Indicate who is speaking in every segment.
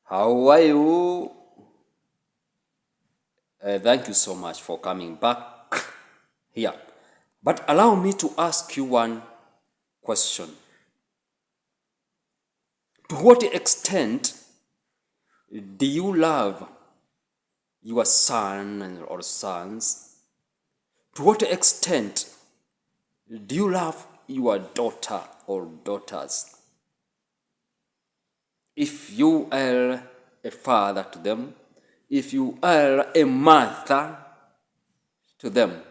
Speaker 1: How are you? Thank you so much for coming back here. But allow me to ask you one question. To what extent do you love your son or sons? To what extent do you love your daughter or daughters? If you are a father to them, if you are a mother to them,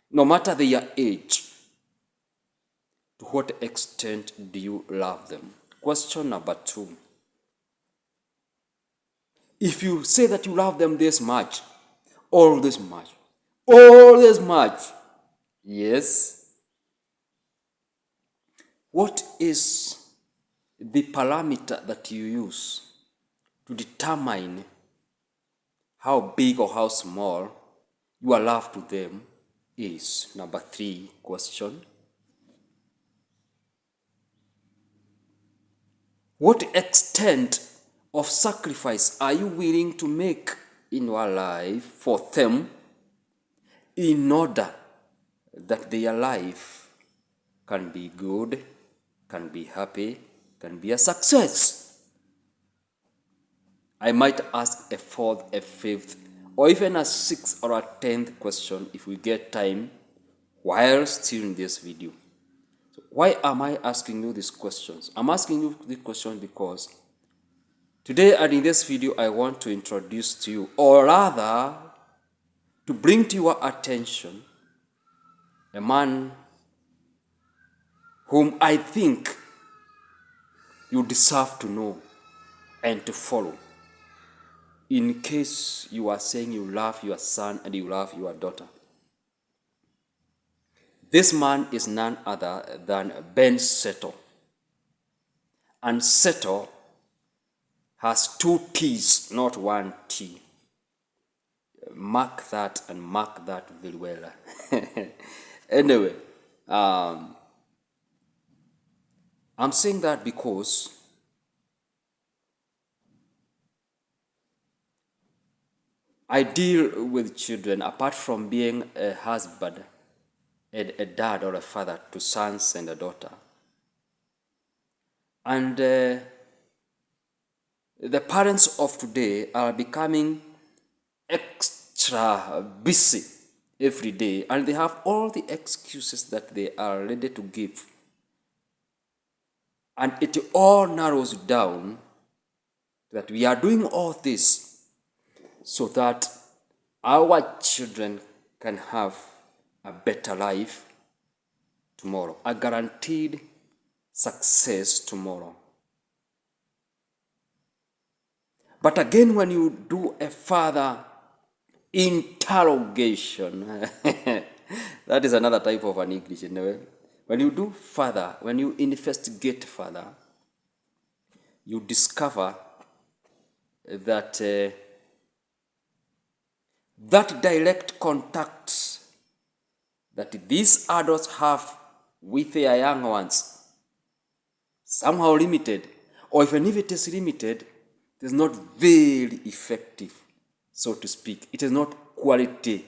Speaker 1: no matter their age, to what extent do you love them? Question number 2. If you say that you love them this much, all this much, yes, what is the parameter that you use to determine how big or how small your love to them is? Number 3 question. What extent of sacrifice are you willing to make in your life for them in order that their life can be good, can be happy, can be a success? I might ask a 4th, a 5th, or even a 6th or a 10th question if we get time while still in this video. So why am I asking you these questions? I'm asking you these questions because today and in this video I want to introduce to you, or rather to bring to your attention, a man whom I think you deserve to know and to follow. In case you are saying you love your son and you love your daughter. This man is none other than Ben Seto. And Seto has 2 T's, not 1 T. Mark that and mark that very well. Anyway, I'm saying that because I deal with children apart from being a husband, a dad or a father to sons and a daughter. And the parents of today are becoming extra busy every day, and they have all the excuses that they are ready to give. And it all narrows down that we are doing all this so that our children can have a better life tomorrow, a guaranteed success tomorrow. But again, when you do a further interrogation, that is another type of an English anyway. When you do further, when you investigate further, you discover that that direct contact that these adults have with their young ones somehow limited, or even if it is limited, it is not very effective, so to speak. It is not quality.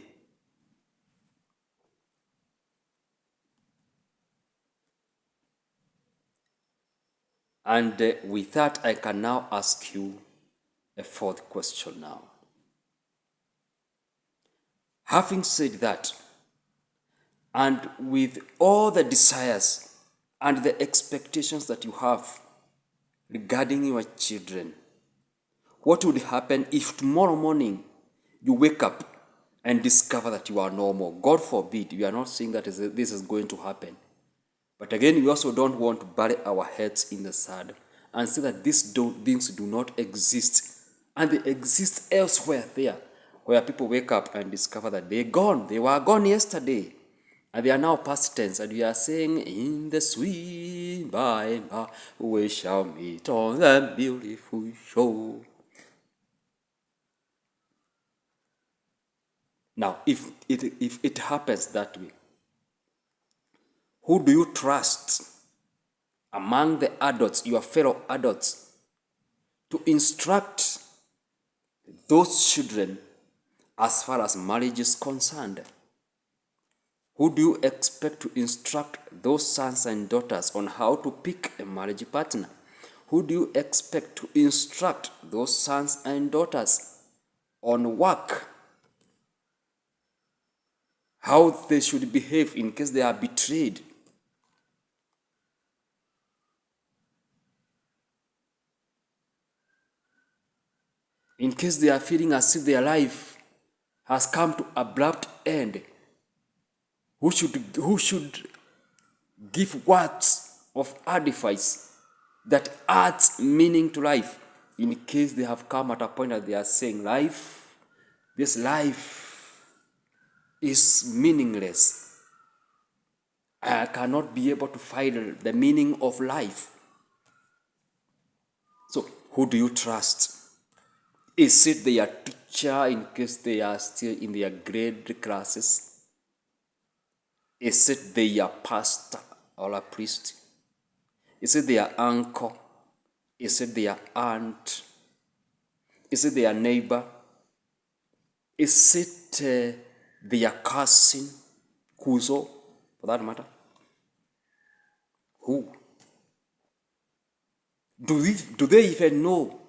Speaker 1: And with that, I can now ask you a 4th question now. Having said that, and with all the desires and the expectations that you have regarding your children, what would happen if tomorrow morning you wake up and discover that you are normal? God forbid, we are not saying that this is going to happen. But again, we also don't want to bury our heads in the sand and say that these things do not exist. And they exist elsewhere there, where people wake up and discover that they're gone. They were gone yesterday. And they are now past tense. And we are saying, in the sweet by and by, we shall meet on the beautiful shore. Now, if it happens that way, who do you trust among the adults, your fellow adults, to instruct those children as far as marriage is concerned? Who do you expect to instruct those sons and daughters on how to pick a marriage partner? Who do you expect to instruct those sons and daughters on work? How they should behave in case they are betrayed? In case they are feeling as if their life has come to abrupt end? Who should give words of advice that adds meaning to life in case they have come at a point that they are saying this life is meaningless. I cannot be able to find the meaning of life. So who do you trust? Is it their teacher in case they are still in their grade classes? Is it their pastor or a priest? Is it their uncle? Is it their aunt? Is it their neighbor? Is it their cousin? Kuzo, for that matter? Who? Do they even know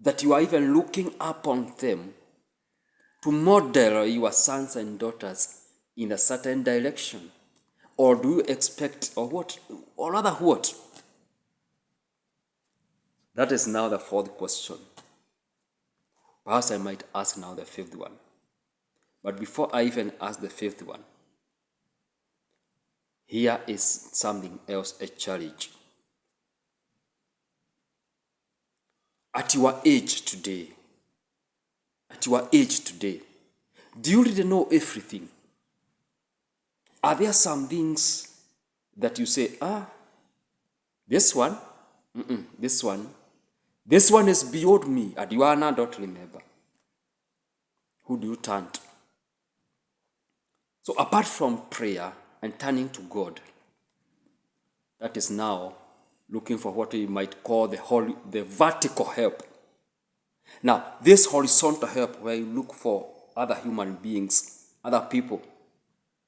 Speaker 1: that you are even looking upon them to model your sons and daughters in a certain direction? Or do you expect, or what? Or rather what? That is now the fourth question. Perhaps I might ask now the fifth one. But before I even ask the fifth one, here is something else, a challenge. At your age today, do you really know everything? Are there some things that you say, this one is beyond me, and you are not, don't remember? Who do you turn to? So apart from prayer and turning to God, that is now looking for what we might call the vertical help. Now, this horizontal help where you look for other human beings, other people.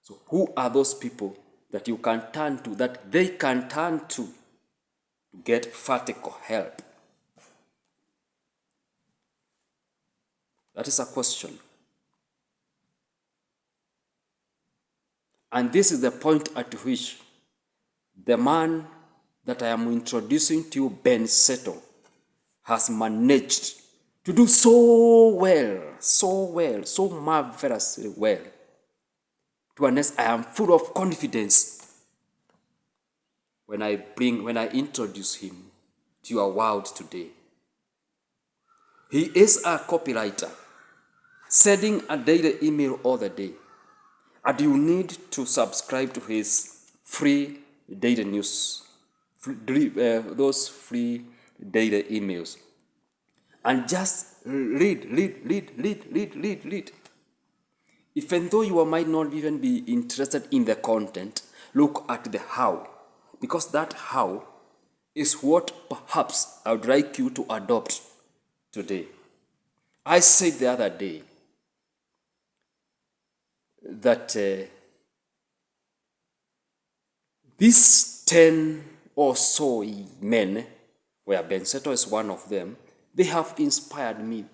Speaker 1: So who are those people that you can turn to, that they can turn to get vertical help? That is a question. And this is the point at which the man that I am introducing to you, Ben Settle, has managed to do so well, so marvelously well. To honest, I am full of confidence when I introduce him to your world today. He is a copywriter, sending a daily email all the day. And you need to subscribe to his free daily news, those free daily emails. And just read. Even though you might not even be interested in the content, look at the how. Because that how is what perhaps I would like you to adopt today. I said the other day that these 10 or so men, where Ben Settle is one of them, they have inspired me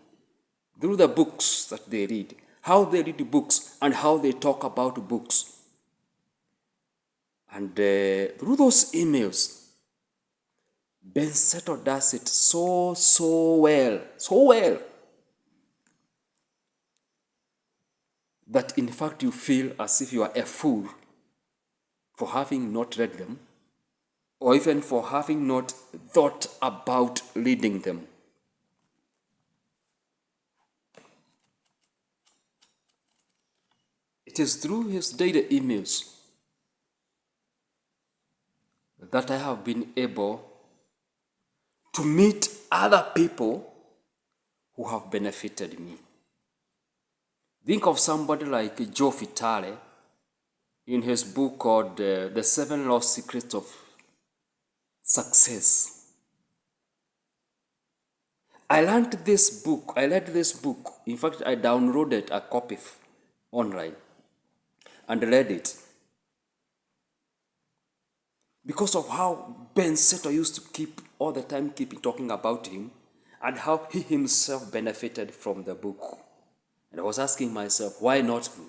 Speaker 1: through the books that they read, how they read books and how they talk about books. And through those emails, Ben Settle does it so well, that in fact you feel as if you are a fool for having not read them, or even for having not thought about reading them. It is through his daily emails that I have been able to meet other people who have benefited me. Think of somebody like Joe Vitale in his book called The 7 Lost Secrets of Success. I learned this book. I read this book. In fact, I downloaded a copy online and read it because of how Ben Seto used to keep all the time talking about him and how he himself benefited from the book. And I was asking myself, why not me?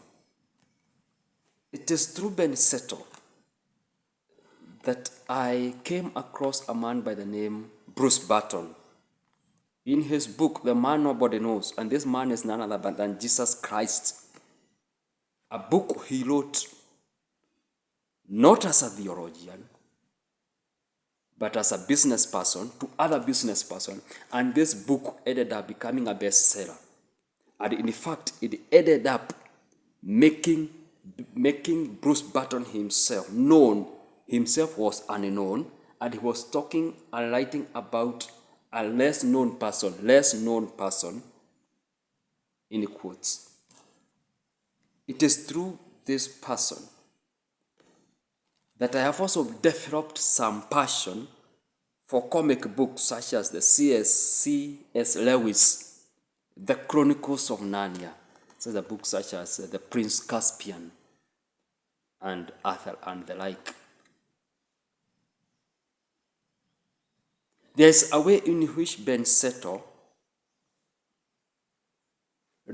Speaker 1: It is through Ben Seto that I came across a man by the name Bruce Barton. In his book, The Man Nobody Knows, and this man is none other than Jesus Christ, a book he wrote not as a theologian, but as a business person to other business person, and this book ended up becoming a bestseller. And in fact, it ended up making Bruce Barton himself known. Himself was unknown, and he was talking and writing about a less known person, in quotes. It is through this person that I have also developed some passion for comic books such as the C.S. Lewis, The Chronicles of Narnia, so the books such as The Prince Caspian and Arthur and the like. There is a way in which Ben Seto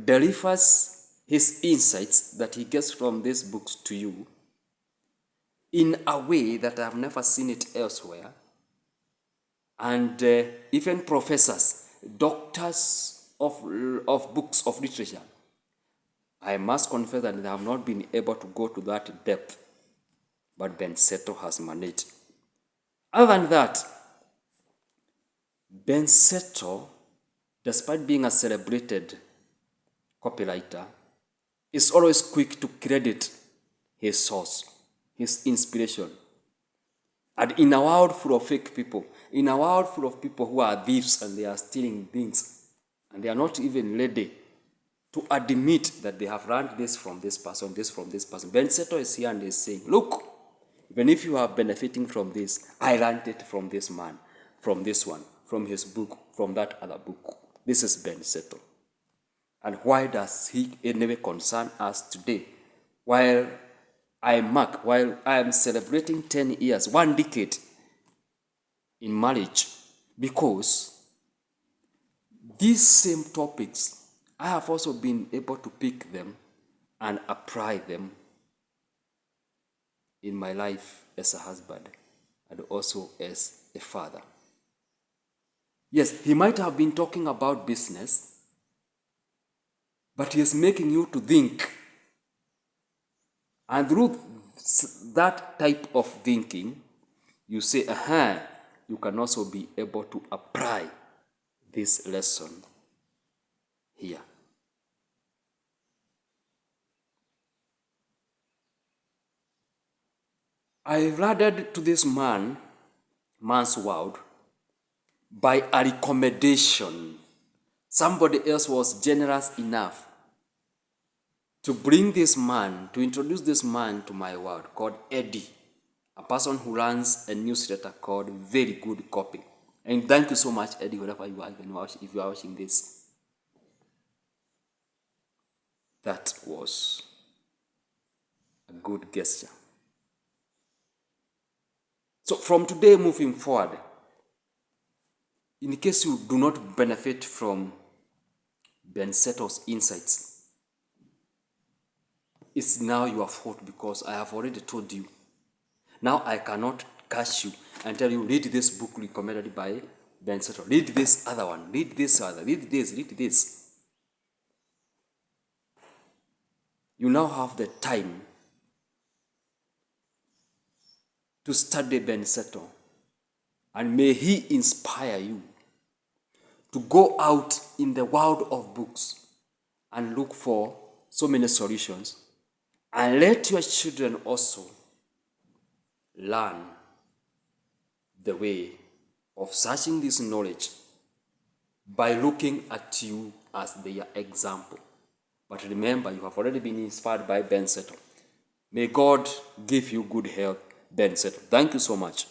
Speaker 1: delivers his insights that he gets from these books to you in a way that I have never seen it elsewhere. And even professors, doctors of books of literature, I must confess that they have not been able to go to that depth, but Ben Seto has managed. Other than that, Ben Seto, despite being a celebrated copywriter, is always quick to credit his source, his inspiration. And in a world full of fake people, in a world full of people who are thieves and they are stealing things, and they are not even ready to admit that they have learned this from this person, this from this person, Ben Seto is here and is saying, look, even if you are benefiting from this, I learned it from this man, from this one, from his book, from that other book. This is Ben Seto. And why does he anyway concern us today? While I am celebrating 10 years, 1 decade in marriage, because these same topics, I have also been able to pick them and apply them in my life as a husband and also as a father. Yes, he might have been talking about business, but he is making you to think. And through that type of thinking, you say, you can also be able to apply this lesson here. I added to this man's world by a recommendation. Somebody else was generous enough to bring this man, to introduce this man to my world, called Eddie, a person who runs a newsletter called Very Good Copy. And thank you so much, Eddie, wherever you are, if you are watching this. That was a good gesture. So from today moving forward, in case you do not benefit from Ben Seto's insights, it's now your fault, because I have already told you. Now I cannot catch you and tell you, read this book recommended by Ben Seto, read this other one, read this other, read this. You now have the time to study Ben Seto, and may he inspire you to go out in the world of books and look for so many solutions, and let your children also learn the way of searching this knowledge by looking at you as their example. But remember, you have already been inspired by Ben Seto. May God give you good health, Ben Seto. Thank you so much.